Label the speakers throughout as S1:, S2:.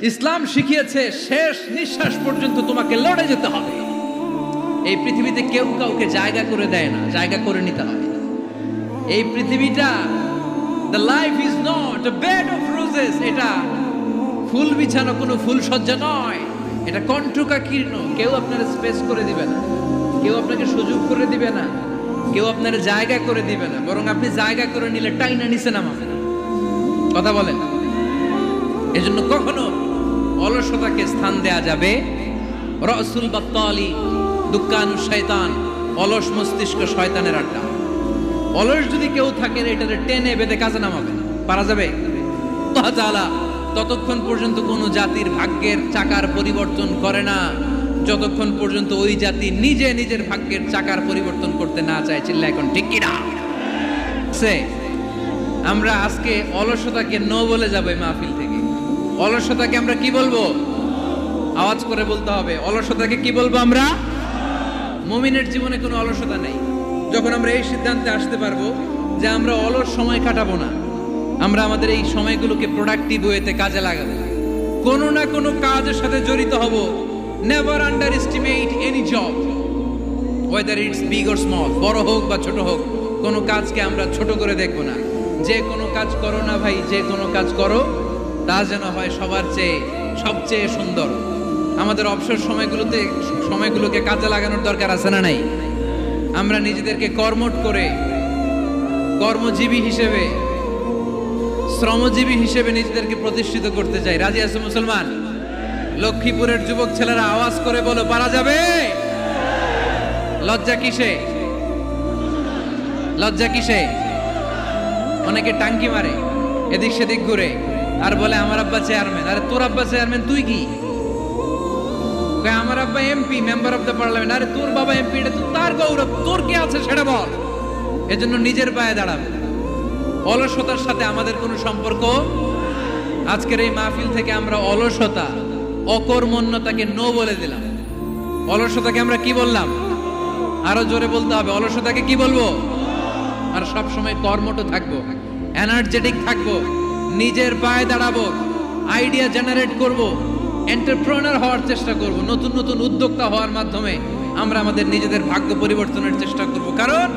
S1: ইসলাম শিখিয়েছে শেষ নিঃশ্বাস পর্যন্ত তোমাকে লড়ে যেতে হবে। এই পৃথিবীতে কেউ কাউকে জায়গা করে দেয় না, জায়গা করে নিতে হয়। এই পৃথিবীটা, the life is not a bed of roses, এটা ফুল বিছানো কোনো ফুল সজ্জা নয়, এটা কণ্টকাকীর্ণ। কেউ আপনার স্পেস করে দিবে না, কেউ আপনাকে সুযোগ করে দিবে না, কেউ আপনার জায়গা করে দিবে না, বরং আপনি জায়গা করে নিলে টাইনা নিচে নামাবে। কথা বলেন। এজন্য কখনো অলসতাকে স্থান দেয়া যাবে। রসুল বাত্তালি দুক্কানু শয়তান, অলস মস্তিষ্ক শয়তানের আড্ডা। অলস যদি কেউ থাকে এটারে টেনে বেঁধে কাজে নামাবে, পারা যাবে? আল্লাহ তাআলা ততক্ষণ পর্যন্ত কোনো জাতির ভাগ্যের চাকার পরিবর্তন করে না যতক্ষণ পর্যন্ত ওই জাতি নিজে নিজের ভাগ্যের চাকার পরিবর্তন করতে না চায়। চিল্লা এখন ঠিক কি না? আমরা আজকে অলসতাকে নো বলে যাবো এই মাহফিল থেকে। অলসতাকে আমরা কি বলবো? আওয়াজ করে বলতে হবে। অলসতাকে কি বলবো আমরা? মুমিনের জীবনে কোনো অলসতা নেই। যখন আমরা এই সিদ্ধান্তে আসতে পারবো যে আমরা অলস সময় কাটাবো না, আমরা আমাদের এই সময়গুলোকে প্রোডাক্টিভ ওয়েতে কাজে লাগাবো, কোনো না কোনো কাজের সাথে জড়িত হব। Never under estimate any job, whether it's big or small, বড় হোক বা ছোট হোক, কোনো কাজকে আমরা ছোট করে দেখবো না। যে কোনো কাজ করো না ভাই, যে কোনো কাজ করো তা যেন হয় সবার চেয়ে সবচেয়ে সুন্দর। আমাদের অবসর সময়গুলোকে কাজে লাগানোর দরকার আছে না নাই? আমরা নিজেদেরকে কর্মঠ করে, কর্মজীবী হিসেবে, শ্রমজীবী হিসেবে নিজেদেরকে প্রতিষ্ঠিত করতে চাই। রাজি আছো মুসলমান? লক্ষ্মীপুরের যুবক ছেলেরা আওয়াজ করে বলো, পারা যাবে? লজ্জা কিসে? লজ্জা কিসে? অনেকে টাঙ্কি মারে, এদিক সেদিক ঘুরে আর বলে আমার আব্বা চেয়ারম্যান। আরে তোর আব্বা চেয়ারম্যান, তুই কি? আমার আব্বা MP, member of the parliament. আরে তোর বাবা এমপি, এটা তো তার গৌরব, তোর কি আছে সেটা বল। এজন্য নিজের পায়ে দাঁড়াবে। অলসতার সাথে আমাদের কোনো সম্পর্ক। আজকের এই মাহফিল থেকে আমরা অলসতা, অকর্মণ্যতাকে নো বলে দিলাম। অলসতাকে আমরা কি বললাম? আরো জোরে বলতে হবে। অলসতাকে কি বলবো? আর সব সময় কর্মঠ থাকবো, এনার্জেটিক থাকবো, নিজের পায়ে দাঁড়াবো, আইডিয়া জেনারেট করব, এন্টারপ্রেনার হওয়ার চেষ্টা করব। নতুন নতুন উদ্যোক্তা হওয়ার মাধ্যমে আমরা আমাদের নিজেদের ভাগ্য পরিবর্তনের চেষ্টা করব। কারণ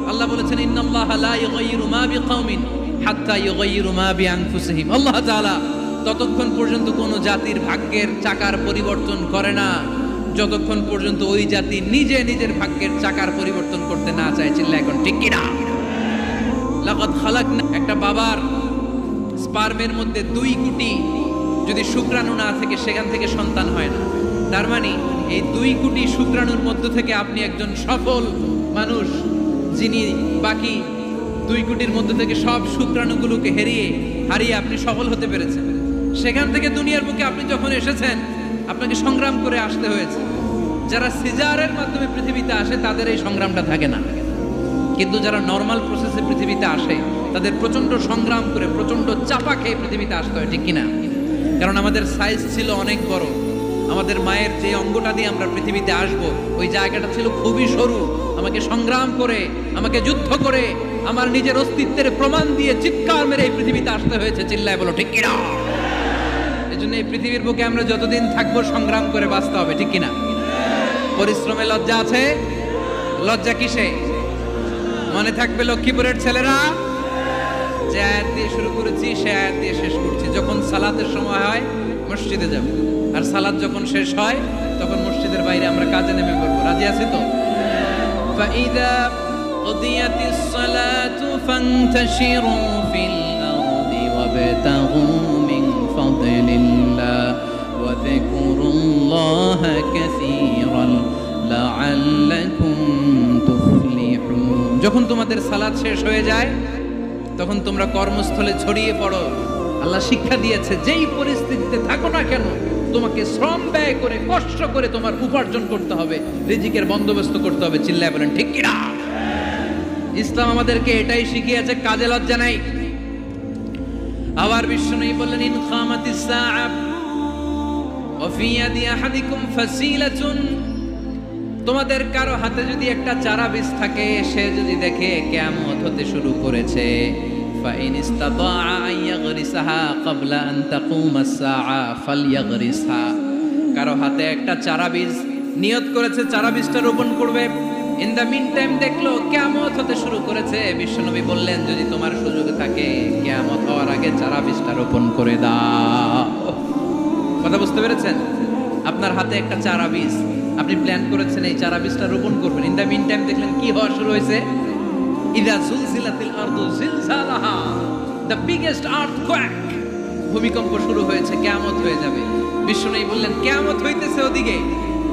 S1: আল্লাহ বলেছেন, ইন্নাল্লাহা লা ইউগাইয়িরু মা বিকাওমিন হাত্তা ইউগাইয়িরু মা বিআনফুসিহিম। আল্লাহ তাআলা ততক্ষণ পর্যন্ত কোনো জাতির ভাগ্যের চাকার পরিবর্তন করে না যতক্ষণ পর্যন্ত ওই জাতি নিজে নিজের ভাগ্যের চাকার পরিবর্তন করতে না চায়। চিল্লা এখন ঠিক কি না? লাকাদ খালাকনা, একটা বাবার স্পার্মের মধ্যে 2 কোটি যদি শুক্রাণু না থেকে সেখান থেকে সন্তান হয় না। তার মানে এই 2 কোটি শুক্রাণুর মধ্য থেকে আপনি একজন সফল মানুষ, যিনি বাকি 2 কোটির মধ্য থেকে সব শুক্রাণুগুলোকে হারিয়ে আপনি সফল হতে পেরেছেন। সেখান থেকে দুনিয়ার বুকে আপনি যখন এসেছেন, আপনাকে সংগ্রাম করে আসতে হয়েছে। যারা সিজারের মাধ্যমে পৃথিবীতে আসে তাদের এই সংগ্রামটা থাকে না, কিন্তু যারা নর্মাল প্রসেসে পৃথিবীতে আসে তাদের প্রচন্ড সংগ্রাম করে, প্রচন্ড চাপা খেয়ে পৃথিবীতে আসতে হয়। ঠিক কিনা? কারণ আমাদের সাইজ ছিল অনেক বড়। আমাদের মায়ের যে অঙ্গটা দিয়ে আমরা পৃথিবীতে আসব, ওই জায়গাটা ছিল খুবই সরু। আমাকে সংগ্রাম করে, আমাকে যুদ্ধ করে, আমার নিজের অস্তিত্বের প্রমাণ দিয়ে চিৎকার মেরে এই পৃথিবীতে আসতে হয়েছে। চিল্লায় বলো ঠিক কিনা? এজন্য এই পৃথিবীর বুকে আমরা যতদিন থাকবো সংগ্রাম করে বাঁচতে হবে। ঠিক কিনা? পরিশ্রমে লজ্জা আছে? লজ্জা কিসে? মনে থাকবে লক্ষ্মীপুরের ছেলেরা, যে আয়াত দিয়ে শুরু করেছি সে আয়াত দিয়ে শেষ করছি। যখন সালাতের সময় হয় মসজিদে যাব, আর সালাত যখন শেষ হয় তখন মসজিদের বাইরে আমরা কাজে নেমে পড়বো। রাজি আছি তো? ফাইদা কুদিয়াতিস সালাতু ফান্তাশিরু ফিল আরদি ওয়াবতাগু মিন ফাদলিল্লাহ ওয়া যিকুরুল্লাহা কাসীরান লাআল্লাকুম তুফলিহুন। যখন তোমাদের সালাত শেষ হয়ে যায় তখন তোমরা কর্মস্থলে ছড়িয়ে পড়ো। আল্লাহ শিক্ষা দিয়েছে, যেই পরিস্থিতিতে থাকো না কেন তোমাকে শ্রম ব্যয় করে, কষ্ট করে তোমার উপার্জন করতে হবে, রিজিকের বন্দোবস্ত করতে হবে। চিল্লায় বলেন ঠিক কিনা? ইসলাম আমাদেরকে এটাই শিখিয়েছে, কাজে লজ্জা নাই। আবার বিশ্বনবী বললেন, ইন খামাতিস সাআ ওয়া ফি ইয়াদি আহাদিকুম ফাসিলাতুন, তোমাদের কারো হাতে যদি একটা চারা বীজ থাকে, সে যদি দেখে কিয়ামত হতে শুরু করেছে, فإن استطاع أن يغرسها قبل أن تقوم الساعة فليغرسها। কারো হাতে একটা চারা বীজ নিয়ত করেছে, চারা বীজটা রোপণ করবে। ইন দ্য মিন টাইম দেখলো কিয়ামত হতে শুরু করেছে। বিশ্বনবী বললেন, যদি তোমার সুযোগ থাকে কিয়ামত হওয়ার আগে চারা বীজটা রোপণ করে দাও। কথা বুঝতে পেরেছেন? আপনার হাতে একটা চারা বীজ, আপনি প্ল্যান করেছেন এই চারা বীজটা রোপণ করবেন। ইন দ্য মিন টাইম দেখলেন কি হওয়া শুরু হয়েছে? ইদা জুলজিলাতিল আরদু জিলজালাহা, দ্য বিগেস্ট আর্থকোয়েক, ভূমিকম্প শুরু হয়েছে, কিয়ামত হয়ে যাবে। বিশ্বনবী বললেন, কিয়ামত হইতেছে ওদিকে,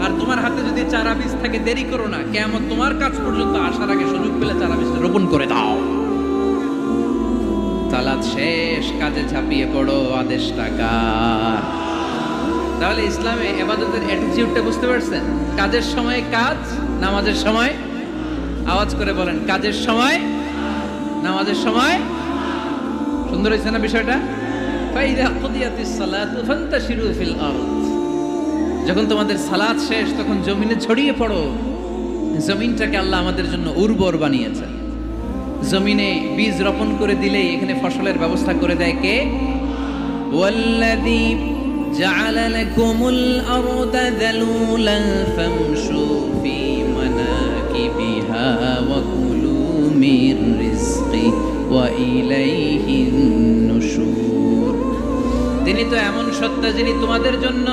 S1: আর তোমার হাতে যদি চারা বীজ থাকে দেরি করো না, কিয়ামত তোমার কাছ পর্যন্ত আসার আগে সুযোগ পেলে চারা বীজটা রোপণ করে দাও। সালাত শেষ, কাজে ঝাঁপিয়ে পড়ো, আদেশটা কার? তাহলে ইসলামে ইবাদতের অ্যাটিটিউডটা বুঝতে পারছেন? কাজের সময় কাজ, নামাজের সময়, আওয়াজ করে বলেন, কাজের সময়, নামাজের সময়। সুন্দর হয়েছে না বিষয়টা? ফাইদা কুদিয়াতিস সালাতু ফান্তাশিরু ফিল আরদ, যখন তোমাদের সালাত শেষ তখন জমিনে ছড়িয়ে পড়ো। জমিনটাকে আল্লাহ আমাদের জন্য উর্বর বানিয়েছেন। জমিনে বীজ রোপণ করে দিলেই এখানে ফসলের ব্যবস্থা করে দেয় কে? ওয়াল্লাযী জাআলা লাকুমুল আরদা যালুলান ফামশু ফি মানাকিবিহা ওয়া কুলু মির রিজকি ওয়া ইলাইহিন নুশুর। তিনি তো এমন সত্তা যিনি তোমাদের জন্য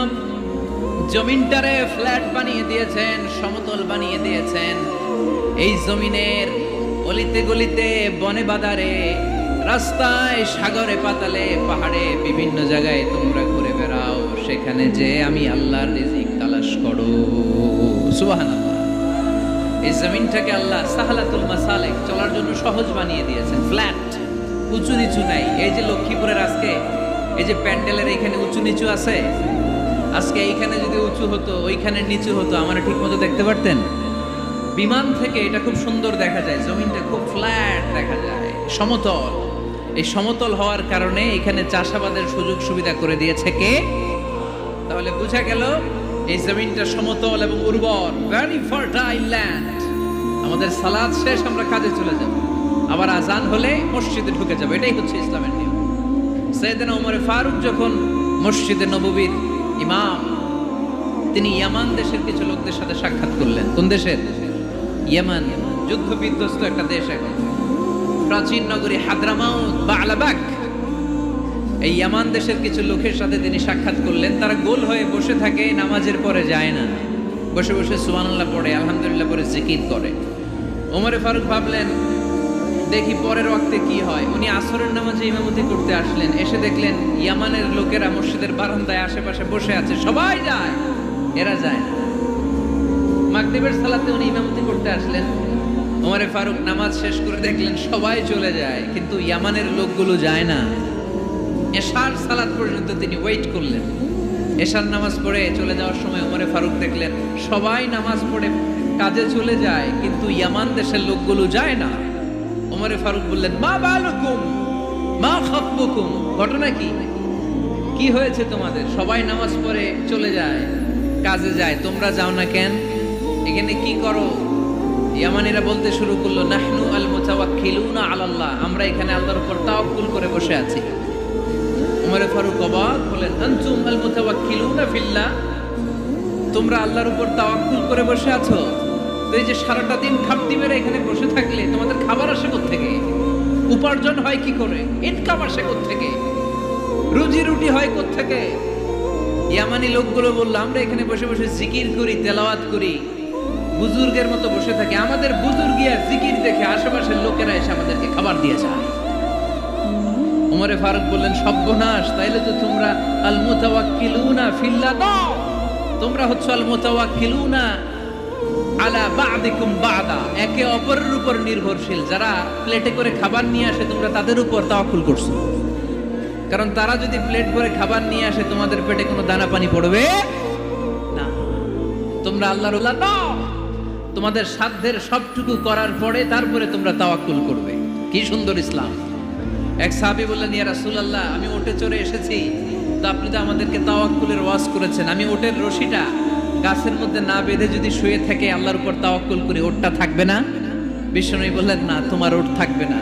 S1: জমিনটারে ফ্ল্যাট বানিয়ে দিয়েছেন, সমতল বানিয়ে দিয়েছেন। এই জমিনের অলিতে গলিতে, বনে বাদারে, রাস্তায়, সাগরে, পাতালে, পাহাড়ে, বিভিন্ন জায়গায় তোমরা ঘুরে বেড়াও, সেখানে যে আমি আল্লাহর রিজিক তালাশ করো। সুবহানাল্লাহ। এই জমিনটাকে আল্লাহ সাহালাতুল মাসালিক, চলার জন্য সহজ বানিয়ে দিয়েছেন, ফ্ল্যাট, উঁচু নিচু নাই। এই যে লক্ষ্মীপুরের আজকে এই যে প্যান্ডেলের এইখানে উঁচু নিচু আছে, আজকে এইখানে যদি উঁচু হতো ওইখানে নিচু হতো, আমরা ঠিক মতো দেখতে পারতেন? বিমান থেকে এটা খুব সুন্দর দেখা যায়, জমিনটা খুব ফ্ল্যাট দেখা যায়, সমতল। এই সমতল হওয়ার কারণে এখানে চাষাবাদের সুযোগ সুবিধা করে দিয়েছে কে? তাহলে বোঝা গেল এই জমিনটা সমতল এবং উর্বর, ভেরি ফার্টাইল ল্যান্ড। আমাদের সালাত শেষ, আমরা কাজে চলে যাব, আবার আজান হলে মসজিদে ঢুকে যাব। এটাই হচ্ছে ইসলামের নিয়ম। সাইয়েদনা ওমর ফারুক যখন মসজিদে নববীর ইমাম, তিনি ইয়ামান দেশের কিছু লোকদের সাথে সাক্ষাৎ করলেন। কোন দেশের? ইয়ামান, যুদ্ধ বিধ্বস্ত একটা দেশ এখন। প্রাচীন নগরী হাদ্রামাউত বা আলাবাক, এই ইয়ামান দেশের কিছু লোকের সাথে তিনি সাক্ষাৎ করলেন। তারা গোল হয়ে বসে থাকে, নামাজের পরে যায় না, বসে বসে সুবহানাল্লাহ পড়ে, আলহামদুলিল্লাহ পড়ে জিকির করে। ওমর ফারুক ভাবলেন, দেখি পরের ওয়াক্তে কি হয়। উনি আসরের নামাজে ইমামতি করতে আসলেন, এসে দেখলেন ইয়ামানের লোকেরা মসজিদের বারান্দায় আশেপাশে বসে আছে, সবাই যায়, এরা যায় না। মাগরিবের সালাতে উনি ইমামতি করতে আসলেন, ওমর ফারুক নামাজ শেষ করে দেখলেন সবাই চলে যায়, কিন্তু ইয়ামানের লোকগুলো যায় না। এশার সালাত পর্যন্ত তিনি ওয়েট করলেন। এশার নামাজ পড়ে চলে যাওয়ার সময় ওমর ফারুক দেখলেন সবাই নামাজ পড়ে কাজে চলে যায়, কিন্তু ইয়ামান দেশের লোকগুলো যায় না। ওমর ফারুক বললেন, মা বালুকুম মা খাতবুকুম, ঘটনা কি? কি হয়েছে তোমাদের? সবাই নামাজ পড়ে চলে যায়, কাজে যায়, তোমরা যাও না কেন? এখানে কি করো? ইয়ামানিরা বলতে শুরু করলো, নাহনু আল মুতাওয়াক্কিলুনা আলাল্লাহ, আমরা এখানে আল্লাহর উপর তাওয়াক্কুল করে বসে আছি। ওমর ফারুক অবাক হলেন, আনতুম আল মুতাওয়াক্কিলুনা ফিল্লাহ, তোমরা আল্লাহর উপর তাওয়াক্কুল করে বসে আছো? তো এই যে সারাটা দিন খাপটি মেরে এখানে বসে থাকলে তোমাদের খাবার আসে কোত্থেকে? উপার্জন হয় কি করে? ইনকাম আসে কোত্থেকে? রুজি রুটি হয় কোত্থেকে? ইয়ামানি লোকগুলো বললো, আমরা এখানে বসে বসে জিকির করি, তেলাওয়াত করি, বুজুর্গের মতো বসে থাকি, আমাদের বুজুর্গিয়া জিকির দেখে আশেপাশের লোকেরা এসে আমাদেরকে খাবার দিয়ে যায়। ওমর ফারুক বললেন, সর্বনাশ, তাইলে তো তোমরা আল মুতাওয়াক্কিলুনা ফিল্লাহ দাও, তোমরা হচ্ছে আল মুতাওয়াক্কিলুনা আলা বা'দিকুম বা'দা, একে অপরের উপর নির্ভরশীল। যারা প্লেটে করে খাবার নিয়ে আসে তোমরা তাদের উপর তাওয়াক্কুল করছো, কারণ তারা যদি প্লেট ভরে খাবার নিয়ে আসে তোমাদের পেটে কোনো দানা পানি পড়বে না। তোমরা আল্লাহর উল্লাহ দাও, তোমাদের সাধ্যের সবটুকু করার পরে তারপরে তোমরা তাওয়াক্কুল করবে। কি সুন্দর ইসলাম! এক সাহাবী বললেন, ইয়া রাসূলুল্লাহ, আমি উটে চড়ে এসেছি, তো আপনি তো আমাদেরকে তাওয়াক্কুলের ওয়াজ করেছেন, আমি উটের রশিটা গাছের মধ্যে না বেঁধে যদি শুয়ে থেকে আল্লাহর উপর তাওয়াক্কুল করি, উটটা থাকবে না? বিশ্বনবী বললেন, না, তোমার উট থাকবে না।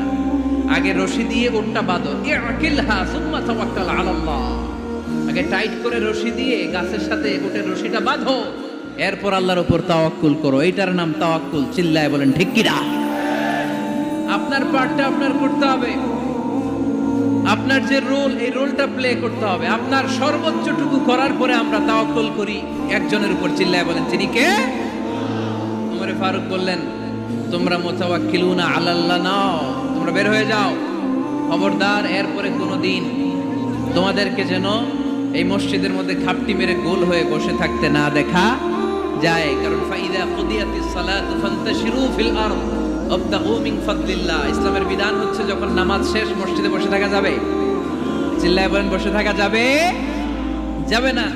S1: আগে রশি দিয়ে উটটা বাঁধো, ইআকিলহা সুম্মা তাওয়াক্কাল আলাল্লাহ। আগে টাইট করে রশি দিয়ে গাছের সাথে উটের রশিটা বাঁধো, এরপর আল্লাহর উপর তাওয়াক্কুল করো। এইটার নাম তাওয়াক্কুল। চিল্লায় বলেন ঠিক কিনা? আপনার পার্টটা আপনার করতে হবে, আপনার যে রোল, এই রোলটা প্লে করতে হবে। আপনার সর্বোচ্চটুকু করার পরে আমরা তাওয়াক্কুল করি একজনের উপর। চিল্লায় বলেন তিনি কে? ওমরে ফারুক বললেন, তোমরা মুতাওয়াক্কিলুনা আলাল্লাহ নাও, তোমরা বের হয়ে যাও। খবরদার এরপরে কোনোদিন তোমাদেরকে যেন এই মসজিদের মধ্যে খাপটি মেরে গোল হয়ে বসে থাকতে না দেখা যায়। কারণ ফাইদা কুদিয়াতিস সালাতু ফান্তাশিরু ফিল আরদ ওয়াবতাগু মিন ফাদলিল্লাহ। ইসলামের বিধান হচ্ছে যখন নামাজ শেষ মসজিদে বসে থাকা যাবে। চিল্লায় বলেন বসে থাকা যাবে? যাবে না।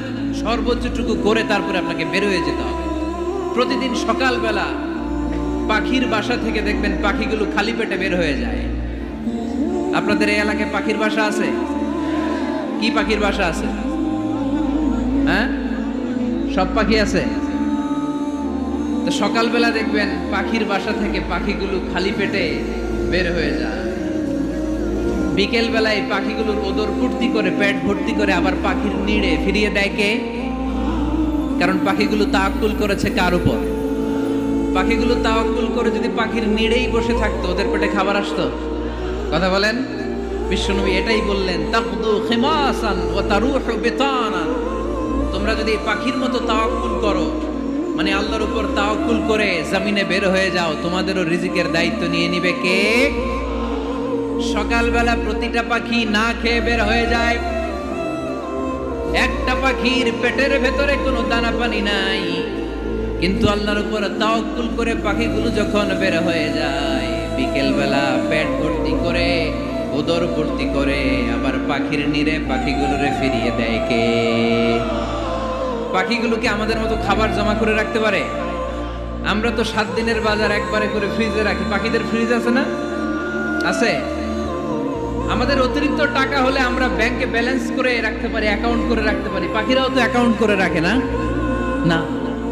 S1: সর্বোচ্চটুকু করে তারপরে আপনাকে বের হয়ে যেতে হবে। প্রতিদিন সকালবেলা পাখির বাসা থেকে দেখবেন পাখিগুলো খালি পেটে বের হয়ে যায়। আপনাদের এই এলাকায় পাখির বাসা আছে? কি পাখির বাসা আছে? হ্যাঁ, সব পাখি আছে। তো সকালবেলা দেখবেন পাখির বাসা থেকে পাখিগুলো খালি পেটে বের হয়ে যায়। বিকেল বেলায় পাখিগুলোর ওদর ফুর্তি করে পেট ভর্তি করে আবার পাখির নিড়ে ফিরিয়ে দেয় কে? কারণ পাখিগুলো তাওয়াক্কুল করেছে কার উপর? পাখিগুলো তাওয়াক্কুল করে যদি পাখির নিড়েই বসে থাকতো, ওদের পেটে খাবার আসতো? কথা বলেন। বিশ্বনবী এটাই বললেন, তাকদু খিমাসান ওয়া তারুহু বিতানান। তোমরা যদি পাখির মতো তাওয়াক্কুল করো, মানে আল্লাহর উপর তাওয়াক্কুল করে জমিনে বের হয়ে যাও, তোমাদেরও রিজিকের দায়িত্ব নিয়ে নিবে কে? সকালবেলা প্রতিটা পাখি না খেয়ে বের হয়ে যায়। একটা পাখির পেটের ভেতরে কোনো দানা পানি নাই, কিন্তু আল্লাহর উপর তাওয়াক্কুল করে পাখিগুলো যখন বের হয়ে যায়, বিকেল বেলা পেট ভর্তি করে উদর ভর্তি করে আবার পাখির নিরে পাখিগুলোরে ফিরিয়ে দেয় কে? পাখিগুলোকে আমাদের মতো খাবার জমা করে রাখতে পারে? আমরা তো 7 দিনের বাজার একবারে করে ফ্রিজে রাখি। পাখিদের ফ্রিজ আছে না? আছে। আমাদের অতিরিক্ত টাকা হলে আমরা ব্যাংকে ব্যালেন্স করে রাখতে পারি, অ্যাকাউন্ট করে রাখতে পারি। পাখিরাও তো অ্যাকাউন্ট করে রাখে না? না,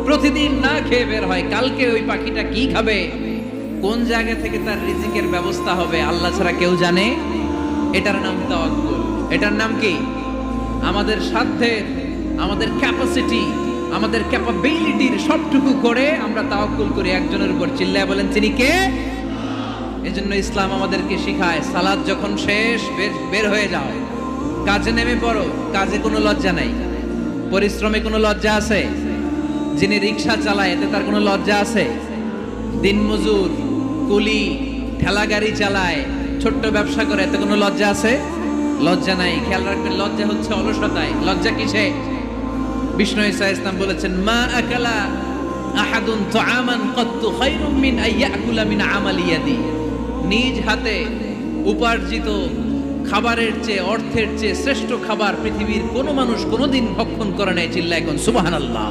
S1: প্রতিদিন না খেয়ে বের হয়। কালকে ওই পাখিটা কি খাবে, কোন জায়গা থেকে তার রিজিকের ব্যবস্থা হবে, আল্লাহ ছাড়া কেউ জানে। এটার নাম তাওয়াক্কুল। এটার নাম কি? আমাদের সাধ্যের, আমাদের ক্যাপাসিটি, আমাদের ক্যাপাবিলিটির সবটুকু করে আমরা তাওয়াক্কুল করি একজনের উপর। চিল্লায় বলেন তিনি কে? এজন্য ইসলাম আমাদেরকে শিখায়, সালাত যখন শেষ বের হয়ে যাও, কাজে নেমে পড়ো। কাজে কোনো লজ্জা নাই, পরিশ্রমে কোনো লজ্জা আছে? যিনি রিক্সা চালায় এতে তার কোনো লজ্জা আছে? দিনমজুর, কুলি, ঠেলা গাড়ি চালায়, ছোট্ট ব্যবসা করে, এতে কোনো লজ্জা আছে? লজ্জা নাই। খেয়াল রাখবেন, লজ্জা হচ্ছে অলসতায়। লজ্জা কিসে? বিষ্ণু ঈসা ইসলাম বলেছেন, মা আকালা আহাদুন তুআমান কাত্তু খায়রুম মিন আইয়াকুলা মিন আমালি ইয়াদি। নিজ হাতে উপার্জিত খাবারের চেয়ে, অর্থের চেয়ে শ্রেষ্ঠ খাবার পৃথিবীর কোনো মানুষ কোনোদিন ভক্ষণ করে নাই। চিল্লায় কোন সুবহানাল্লাহ।